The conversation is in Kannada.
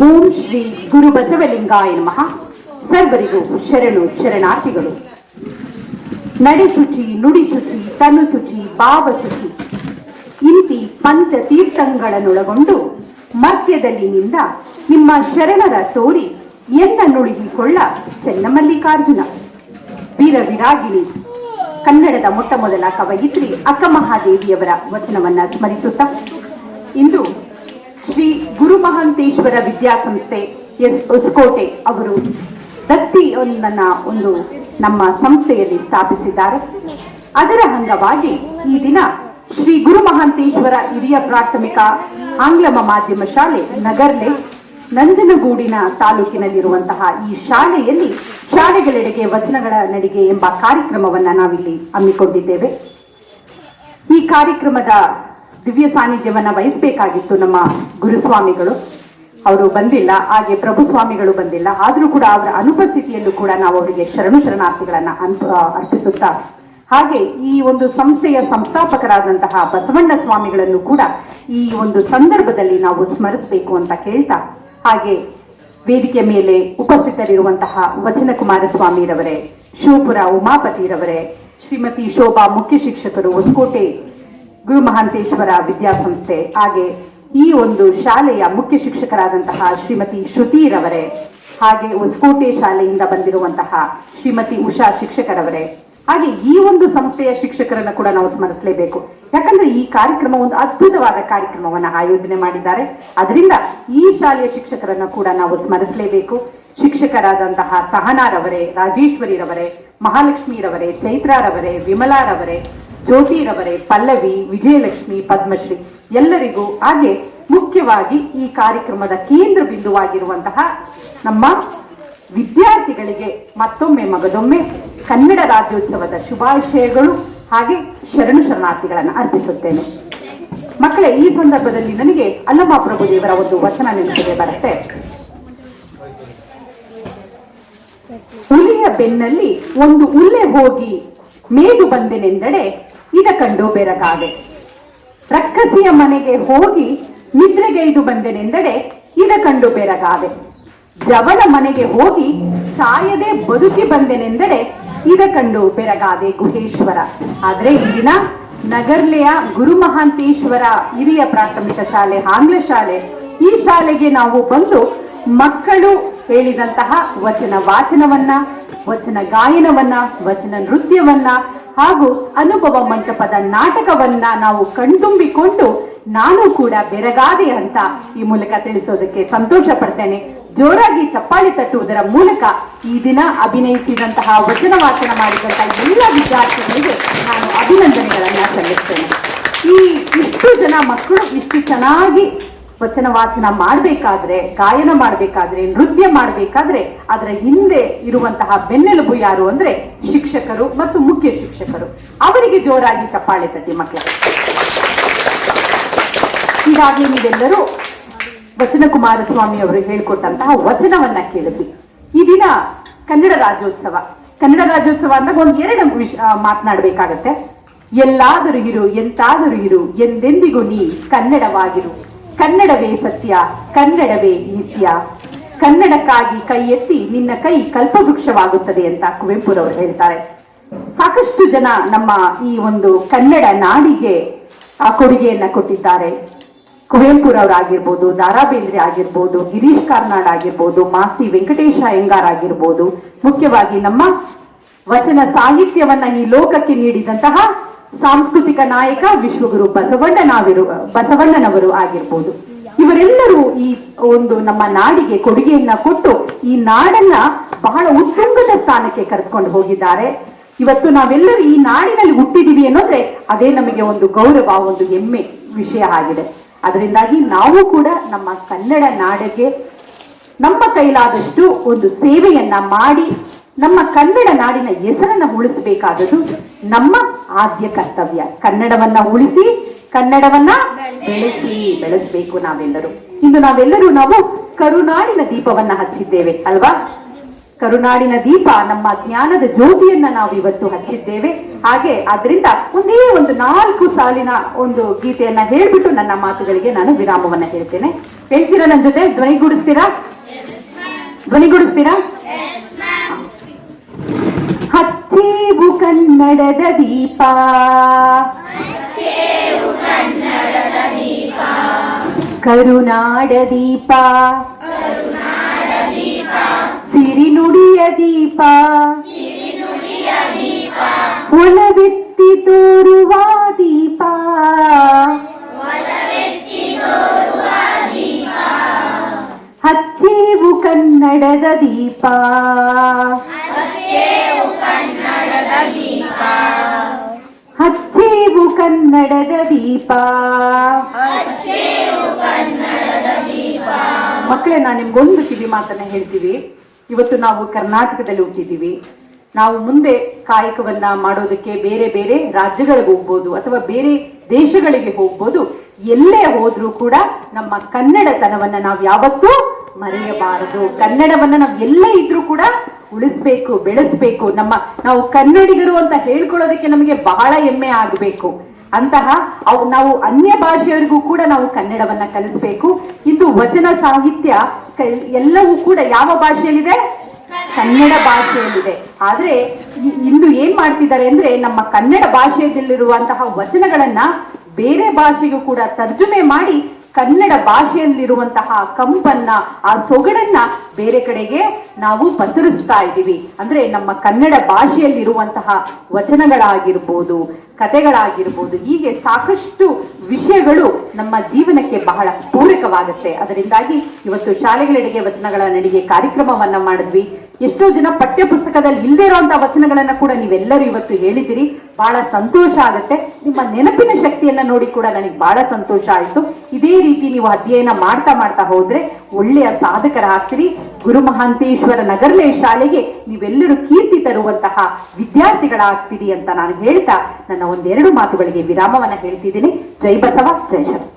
ಓಂ ಶ್ರೀ ಗುರು ಬಸವಲಿಂಗಾಯ ನಮಃ. ಸರ್ವರಿಗೂ ಶರಣು ಶರಣಾರ್ಥಿಗಳು. ನಡೆಶುಚಿ, ನುಡಿಶುಚಿ, ತನುಶುಚಿ, ಭಾವಶುಚಿ ಇಂತಿ ಪಂಚತೀರ್ಥಗಳನ್ನೊಳಗೊಂಡು ಮಧ್ಯದಲ್ಲಿನಿಂದ ನಿಮ್ಮ ಶರಣರ ತೋರಿ ಎನ್ನ ನುಡಿಸಿಕೊಳ್ಳ ಚೆನ್ನಮಲ್ಲಿಕಾರ್ಜುನ. ವೀರ ವಿರಾಗಿಣಿ ಕನ್ನಡದ ಮೊಟ್ಟ ಮೊದಲ ಕವಯಿತ್ರಿ ಅಕ್ಕ ಮಹಾದೇವಿಯವರ ವಚನವನ್ನ ಸ್ಮರಿಸುತ್ತಾ ಇಂದು ಶ್ರೀ ಗುರು ಮಹಾಂತೇಶ್ವರ ವಿದ್ಯಾಸಂಸ್ಥೆ ಹೊಸಕೋಟೆ ಅವರು ದತ್ತಿಯನ್ನ ಒಂದು ನಮ್ಮ ಸಂಸ್ಥೆಯಲ್ಲಿ ಸ್ಥಾಪಿಸಿದ್ದಾರೆ. ಅದರ ಅಂಗವಾಗಿ ಈ ದಿನ ಶ್ರೀ ಗುರು ಮಹಾಂತೇಶ್ವರ ಹಿರಿಯ ಪ್ರಾಥಮಿಕ ಆಂಗ್ಲ ಮಾಧ್ಯಮ ಶಾಲೆ ನಗರ್ಲೆ ನಂಜನಗೂಡಿನ ತಾಲೂಕಿನಲ್ಲಿರುವಂತಹ ಈ ಶಾಲೆಯಲ್ಲಿ ಶಾಲೆಗಳೆಡೆಗೆ ವಚನಗಳ ನಡಿಗೆ ಎಂಬ ಕಾರ್ಯಕ್ರಮವನ್ನ ನಾವಿಲ್ಲಿ ಹಮ್ಮಿಕೊಂಡಿದ್ದೇವೆ. ಈ ಕಾರ್ಯಕ್ರಮದ ದಿವ್ಯ ಸಾನ್ನಿಧ್ಯವನ್ನ ವಹಿಸಬೇಕಾಗಿತ್ತು ನಮ್ಮ ಗುರುಸ್ವಾಮಿಗಳು. ಅವರು ಬಂದಿಲ್ಲ, ಹಾಗೆ ಪ್ರಭು ಸ್ವಾಮಿಗಳು ಬಂದಿಲ್ಲ. ಆದ್ರೂ ಕೂಡ ಅವರ ಅನುಪಸ್ಥಿತಿಯಲ್ಲೂ ಕೂಡ ನಾವು ಅವರಿಗೆ ಶರಣು ಶರಣಾರ್ಥಿಗಳನ್ನ ಅರ್ಪಿಸುತ್ತಾ, ಹಾಗೆ ಈ ಒಂದು ಸಂಸ್ಥೆಯ ಸಂಸ್ಥಾಪಕರಾದಂತಹ ಬಸವಣ್ಣ ಸ್ವಾಮಿಗಳನ್ನು ಕೂಡ ಈ ಒಂದು ಸಂದರ್ಭದಲ್ಲಿ ನಾವು ಸ್ಮರಿಸಬೇಕು ಅಂತ ಕೇಳ್ತಾ, ಹಾಗೆ ವೇದಿಕೆ ಮೇಲೆ ಉಪಸ್ಥಿತರಿರುವಂತಹ ವಚನ ಕುಮಾರಸ್ವಾಮಿರವರೇ, ಶಿವಪುರ ಉಮಾಪತಿರವರೇ, ಶ್ರೀಮತಿ ಶೋಭಾ ಮುಖ್ಯ ಶಿಕ್ಷಕರು ಹೊಸಕೋಟೆ ಗುರು ಮಹಾಂತೇಶ್ವರ ವಿದ್ಯಾಸಂಸ್ಥೆ, ಹಾಗೆ ಈ ಒಂದು ಶಾಲೆಯ ಮುಖ್ಯ ಶಿಕ್ಷಕರಾದಂತಹ ಶ್ರೀಮತಿ ಶ್ರುತಿರವರೇ, ಹಾಗೆ ಹೊಸಕೋಟೆ ಶಾಲೆಯಿಂದ ಬಂದಿರುವಂತಹ ಶ್ರೀಮತಿ ಉಷಾ ಶಿಕ್ಷಕರವರೇ, ಹಾಗೆ ಈ ಒಂದು ಸಂಸ್ಥೆಯ ಶಿಕ್ಷಕರನ್ನ ಕೂಡ ನಾವು ಸ್ಮರಿಸಲೇಬೇಕು. ಯಾಕಂದ್ರೆ ಈ ಕಾರ್ಯಕ್ರಮ ಒಂದು ಅದ್ಭುತವಾದ ಕಾರ್ಯಕ್ರಮವನ್ನ ಆಯೋಜನೆ ಮಾಡಿದ್ದಾರೆ. ಅದರಿಂದ ಈ ಶಾಲೆಯ ಶಿಕ್ಷಕರನ್ನ ಕೂಡ ನಾವು ಸ್ಮರಿಸಲೇಬೇಕು. ಶಿಕ್ಷಕರಾದಂತಹ ಸಹನಾರವರೇ, ರಾಜೇಶ್ವರಿರವರೇ, ಮಹಾಲಕ್ಷ್ಮೀರವರೇ, ಚೈತ್ರಾರವರೇ, ವಿಮಲಾರವರೇ, ಜ್ಯೋತಿರವರೇ, ಪಲ್ಲವಿ, ವಿಜಯಲಕ್ಷ್ಮಿ, ಪದ್ಮಶ್ರೀ ಎಲ್ಲರಿಗೂ, ಹಾಗೆ ಮುಖ್ಯವಾಗಿ ಈ ಕಾರ್ಯಕ್ರಮದ ಕೇಂದ್ರ ಬಿಂದುವಾಗಿರುವಂತಹ ನಮ್ಮ ವಿದ್ಯಾರ್ಥಿಗಳಿಗೆ ಮತ್ತೊಮ್ಮೆ ಮಗದೊಮ್ಮೆ ಕನ್ನಡ ರಾಜ್ಯೋತ್ಸವದ ಶುಭಾಶಯಗಳು ಹಾಗೆ ಶರಣು ಶರಣಾರ್ಥಿಗಳನ್ನು ಅರ್ಪಿಸುತ್ತೇನೆ. ಮಕ್ಕಳೇ, ಈ ಸಂದರ್ಭದಲ್ಲಿ ನನಗೆ ಅಲ್ಲಮ್ಮ ಪ್ರಭುದೇವರ ಒಂದು ವಚನ ನೆನಪಿಗೆ ಬರುತ್ತೆ. ಹುಲಿಯ ಬೆನ್ನಲ್ಲಿ ಒಂದು ಉಲ್ಲೆ ಹೋಗಿ ಮೇದು ಬಂದೆನೆಂದಡೆ ಇದ ಕಂಡು ಬೆರಗಾದೆ. ರಕ್ಕಸಿಯ ಮನೆಗೆ ಹೋಗಿ ನಿದ್ರೆಗೈದು ಬಂದೆನೆಂದಡೆ ಇದ ಕಂಡು ಬೆರಗಾದೆ. ಜವನ ಮನೆಗೆ ಹೋಗಿ ಸಾಯದೆ ಬದುಕಿ ಬಂದೆನೆಂದಡೆ ಇದ ಕಂಡು ಬೆರಗಾದೆ ಗುಹೇಶ್ವರ. ಆದ್ರೆ ಈ ದಿನ ನಗರ್ಲೆಯ ಗುರು ಮಹಾಂತೇಶ್ವರ ಹಿರಿಯ ಪ್ರಾಥಮಿಕ ಶಾಲೆ ಆಂಗ್ಲ ಶಾಲೆ, ಈ ಶಾಲೆಗೆ ನಾವು ಬಂದು ಮಕ್ಕಳು ಹೇಳಿದಂತಹ ವಚನ ವಾಚನವನ್ನ, ವಚನ ಗಾಯನವನ್ನ, ವಚನ ನೃತ್ಯವನ್ನ ಹಾಗೂ ಅನುಭವ ಮಂಟಪದ ನಾಟಕವನ್ನ ನಾವು ಕಣ್ತುಂಬಿಕೊಂಡು ನಾನು ಕೂಡ ಬೆರಗಾದೆ ಅಂತ ಈ ಮೂಲಕ ತಿಳಿಸೋದಕ್ಕೆ ಸಂತೋಷ ಪಡ್ತೇನೆ. ಜೋರಾಗಿ ಚಪ್ಪಾಳಿ ತಟ್ಟುವುದರ ಮೂಲಕ ಈ ದಿನ ಅಭಿನಯಿಸಿದಂತಹ ವಚನ ವಾಚನ ಮಾಡಿದಂತಹ ಎಲ್ಲ ವಿದ್ಯಾರ್ಥಿಗಳಿಗೆ ನಾನು ಅಭಿನಂದನೆಗಳನ್ನ ಸಲ್ಲಿಸ್ತೇನೆ. ಇಷ್ಟು ಜನ ಮಕ್ಕಳು ಇಷ್ಟು ಚೆನ್ನಾಗಿ ವಚನ ವಾಚನ ಮಾಡಬೇಕಾದ್ರೆ, ಗಾಯನ ಮಾಡಬೇಕಾದ್ರೆ, ನೃತ್ಯ ಮಾಡಬೇಕಾದ್ರೆ ಅದರ ಹಿಂದೆ ಇರುವಂತಹ ಬೆನ್ನೆಲುಬು ಯಾರು ಅಂದ್ರೆ ಶಿಕ್ಷಕರು ಮತ್ತು ಮುಖ್ಯ ಶಿಕ್ಷಕರು. ಅವರಿಗೆ ಜೋರಾಗಿ ಚಪ್ಪಾಳೆ ತಟ್ಟಿ ಮಕ್ಕಳು. ಹೀಗಾಗಿ ನೀವೆಲ್ಲರೂ ವಚನ ಕುಮಾರಸ್ವಾಮಿ ಅವರು ಹೇಳಿಕೊಟ್ಟಂತಹ ವಚನವನ್ನ ಕೇಳಿದ್ವಿ. ಈ ದಿನ ಕನ್ನಡ ರಾಜ್ಯೋತ್ಸವ. ಕನ್ನಡ ರಾಜ್ಯೋತ್ಸವ ಅಂದಾಗ ಒಂದು ಎರಡು ಮಾತನಾಡಬೇಕಾಗತ್ತೆ. ಎಲ್ಲಾದರೂ ಇರು, ಎಂತಾದರೂ ಇರು, ಎಂದೆಂದಿಗೂ ನೀ ಕನ್ನಡವಾಗಿರು. ಕನ್ನಡವೇ ಸತ್ಯ, ಕನ್ನಡವೇ ನಿತ್ಯ. ಕನ್ನಡಕ್ಕಾಗಿ ಕೈ ಎತ್ತಿ ನಿನ್ನ ಕೈ ಕಲ್ಪವೃಕ್ಷವಾಗುತ್ತದೆ ಅಂತ ಕುವೆಂಪುರವರು ಹೇಳ್ತಾರೆ. ಸಾಕಷ್ಟು ಜನ ನಮ್ಮ ಈ ಒಂದು ಕನ್ನಡ ನಾಡಿಗೆ ಆ ಕೊಡುಗೆಯನ್ನ ಕೊಟ್ಟಿದ್ದಾರೆ. ಕುವೆಂಪುರವರಾಗಿರ್ಬೋದು, ದಾರಾ ಬೇಂದ್ರೆ ಆಗಿರ್ಬೋದು, ಗಿರೀಶ್ ಕಾರ್ನಾಡ್ ಆಗಿರ್ಬೋದು, ಮಾಸ್ತಿ ವೆಂಕಟೇಶ ಅಯ್ಯಂಗಾರ್ ಆಗಿರ್ಬೋದು, ಮುಖ್ಯವಾಗಿ ನಮ್ಮ ವಚನ ಸಾಹಿತ್ಯವನ್ನ ಈ ಲೋಕಕ್ಕೆ ನೀಡಿದಂತಹ ಸಾಂಸ್ಕೃತಿಕ ನಾಯಕ ವಿಶ್ವಗುರು ಬಸವಣ್ಣನವರು ಆಗಿರ್ಬೋದು. ಇವರೆಲ್ಲರೂ ಈ ಒಂದು ನಮ್ಮ ನಾಡಿಗೆ ಕೊಡುಗೆಯನ್ನ ಕೊಟ್ಟು ಈ ನಾಡನ್ನ ಬಹಳ ಉತ್ತುಂಗದ ಸ್ಥಾನಕ್ಕೆ ಕರೆದುಕೊಂಡು ಹೋಗಿದ್ದಾರೆ. ಇವತ್ತು ನಾವೆಲ್ಲರೂ ಈ ನಾಡಿನಲ್ಲಿ ಹುಟ್ಟಿದೀವಿ ಅನ್ನೋದ್ರೆ ಅದೇ ನಮಗೆ ಒಂದು ಗೌರವ, ಒಂದು ಹೆಮ್ಮೆ ವಿಷಯ ಆಗಿದೆ. ಅದರಿಂದಾಗಿ ನಾವು ಕೂಡ ನಮ್ಮ ಕನ್ನಡ ನಾಡಿಗೆ ನಮ್ಮ ಕೈಲಾದಷ್ಟು ಒಂದು ಸೇವೆಯನ್ನ ಮಾಡಿ ನಮ್ಮ ಕನ್ನಡ ನಾಡಿನ ಹೆಸರನ್ನ ಉಳಿಸಬೇಕಾದದ್ದು ನಮ್ಮ ಆದ್ಯ ಕರ್ತವ್ಯ. ಕನ್ನಡವನ್ನ ಉಳಿಸಿ, ಕನ್ನಡವನ್ನ ಬೆಳೆಸಬೇಕು ನಾವೆಲ್ಲರೂ. ಇಂದು ನಾವು ಕರುನಾಡಿನ ದೀಪವನ್ನ ಹಚ್ಚಿದ್ದೇವೆ ಅಲ್ವಾ? ಕರುನಾಡಿನ ದೀಪ, ನಮ್ಮ ಜ್ಞಾನದ ಜ್ಯೋತಿಯನ್ನ ನಾವು ಇವತ್ತು ಹಚ್ಚಿದ್ದೇವೆ. ಹಾಗೆ ಅದರಿಂದ ಒಂದೇ ಒಂದು 4 ಸಾಲಿನ ಒಂದು ಗೀತೆಯನ್ನ ಹೇಳ್ಬಿಟ್ಟು ನನ್ನ ಮಾತುಗಳಿಗೆ ನಾನು ವಿರಾಮವನ್ನ ಹೇಳ್ತೇನೆ. ಹೇಳ್ತೀರಾ ನನ್ನ ಜೊತೆ? ಧ್ವನಿಗೂಡಿಸ್ತೀರಾ? ಧ್ವನಿಗೂಡಿಸ್ತೀರಾ? ಹಚ್ಚೇವು ಕನ್ನಡದ ದೀಪ, ಕರುನಾಡ ದೀಪ, ಸಿರಿನುಡಿಯ ದೀಪ, ಒಲವೆತ್ತಿ ತೋರುವ ದೀಪ, ಹಚ್ಚೇವು ಕನ್ನಡದ ದೀಪ, ಹಚ್ಚೇವು ಕನ್ನಡದ ದೀಪ. ಮಕ್ಕಳೇ, ನಾನು ನಿಮ್ಗೊಂದು ಕಿವಿ ಮಾತನ್ನ ಹೇಳ್ತೀವಿ. ಇವತ್ತು ನಾವು ಕರ್ನಾಟಕದಲ್ಲಿ ಹುಟ್ಟಿದ್ದೀವಿ. ನಾವು ಮುಂದೆ ಕಾಯಕವನ್ನ ಮಾಡೋದಕ್ಕೆ ಬೇರೆ ಬೇರೆ ರಾಜ್ಯಗಳಿಗೆ ಹೋಗ್ಬೋದು ಅಥವಾ ಬೇರೆ ದೇಶಗಳಿಗೆ ಹೋಗ್ಬೋದು. ಎಲ್ಲೇ ಹೋದ್ರೂ ಕೂಡ ನಮ್ಮ ಕನ್ನಡತನವನ್ನ ನಾವು ಯಾವತ್ತೂ ಮರೆಯಬಾರದು. ಕನ್ನಡವನ್ನ ನಾವು ಎಲ್ಲೇ ಇದ್ರೂ ಕೂಡ ಉಳಿಸ್ಬೇಕು, ಬೆಳೆಸ್ಬೇಕು. ನಾವು ಕನ್ನಡಿಗರು ಅಂತ ಹೇಳ್ಕೊಳ್ಳೋದಕ್ಕೆ ನಮಗೆ ಬಹಳ ಹೆಮ್ಮೆ ಆಗಬೇಕು. ಅಂತಹ ನಾವು ಅನ್ಯ ಭಾಷೆಯವರಿಗೂ ಕೂಡ ನಾವು ಕನ್ನಡವನ್ನ ಕಲಿಸ್ಬೇಕು. ಇಂದು ವಚನ ಸಾಹಿತ್ಯ ಎಲ್ಲವೂ ಕೂಡ ಯಾವ ಭಾಷೆಯಲ್ಲಿದೆ? ಕನ್ನಡ ಭಾಷೆಯಲ್ಲಿದೆ. ಆದ್ರೆ ಇಂದು ಏನ್ ಮಾಡ್ತಿದ್ದಾರೆ ಅಂದ್ರೆ, ನಮ್ಮ ಕನ್ನಡ ಭಾಷೆಯಲ್ಲಿರುವಂತಹ ವಚನಗಳನ್ನ ಬೇರೆ ಭಾಷೆಗೂ ಕೂಡ ತರ್ಜುಮೆ ಮಾಡಿ ಕನ್ನಡ ಭಾಷೆಯಲ್ಲಿರುವಂತಹ ಕಂಪನ್ನ, ಆ ಸೊಗಡನ್ನ ಬೇರೆ ಕಡೆಗೆ ನಾವು ಪಸರಿಸ್ತಾ ಇದ್ದೀವಿ. ಅಂದ್ರೆ ನಮ್ಮ ಕನ್ನಡ ಭಾಷೆಯಲ್ಲಿರುವಂತಹ ವಚನಗಳಾಗಿರ್ಬೋದು, ಕಥೆಗಳಾಗಿರ್ಬೋದು, ಹೀಗೆ ಸಾಕಷ್ಟು ವಿಷಯಗಳು ನಮ್ಮ ಜೀವನಕ್ಕೆ ಬಹಳ ಪೂರಕವಾಗುತ್ತೆ. ಅದರಿಂದಾಗಿ ಇವತ್ತು ಶಾಲೆಗಳೆಡೆಗೆ ವಚನಗಳ ನಡಿಗೆ ಕಾರ್ಯಕ್ರಮವನ್ನ ಮಾಡಿದ್ವಿ. ಎಷ್ಟೋ ಜನ ಪಠ್ಯ ಪುಸ್ತಕದಲ್ಲಿ ಇಲ್ಲದೇ ಇರುವಂತಹ ವಚನಗಳನ್ನ ಕೂಡ ನೀವೆಲ್ಲರೂ ಇವತ್ತು ಹೇಳಿದಿರಿ. ಬಹಳ ಸಂತೋಷ ಆಗುತ್ತೆ. ನಿಮ್ಮ ನೆನಪಿನ ಶಕ್ತಿಯನ್ನ ನೋಡಿ ಕೂಡ ನನಗೆ ಬಹಳ ಸಂತೋಷ ಆಯ್ತು. ಇದೇ ರೀತಿ ನೀವು ಅಧ್ಯಯನ ಮಾಡ್ತಾ ಹೋದ್ರೆ ಒಳ್ಳೆಯ ಸಾಧಕರಾಗ್ತೀರಿ. ಗುರು ಮಹಾಂತೇಶ್ವರ ನಗರ್ಲೆ ಶಾಲೆಗೆ ನೀವೆಲ್ಲರೂ ಕೀರ್ತಿ ತರುವಂತಹ ವಿದ್ಯಾರ್ಥಿಗಳಾಗ್ತೀರಿ ಅಂತ ನಾನು ಹೇಳ್ತಾ ನನ್ನ ಒಂದೆರಡು ಮಾತುಗಳಿಗೆ ವಿರಾಮವನ್ನ ಹೇಳ್ತಿದ್ದೀನಿ. ಜೈ ಬಸವ, ಜೈ ಶಕ್ತಿ.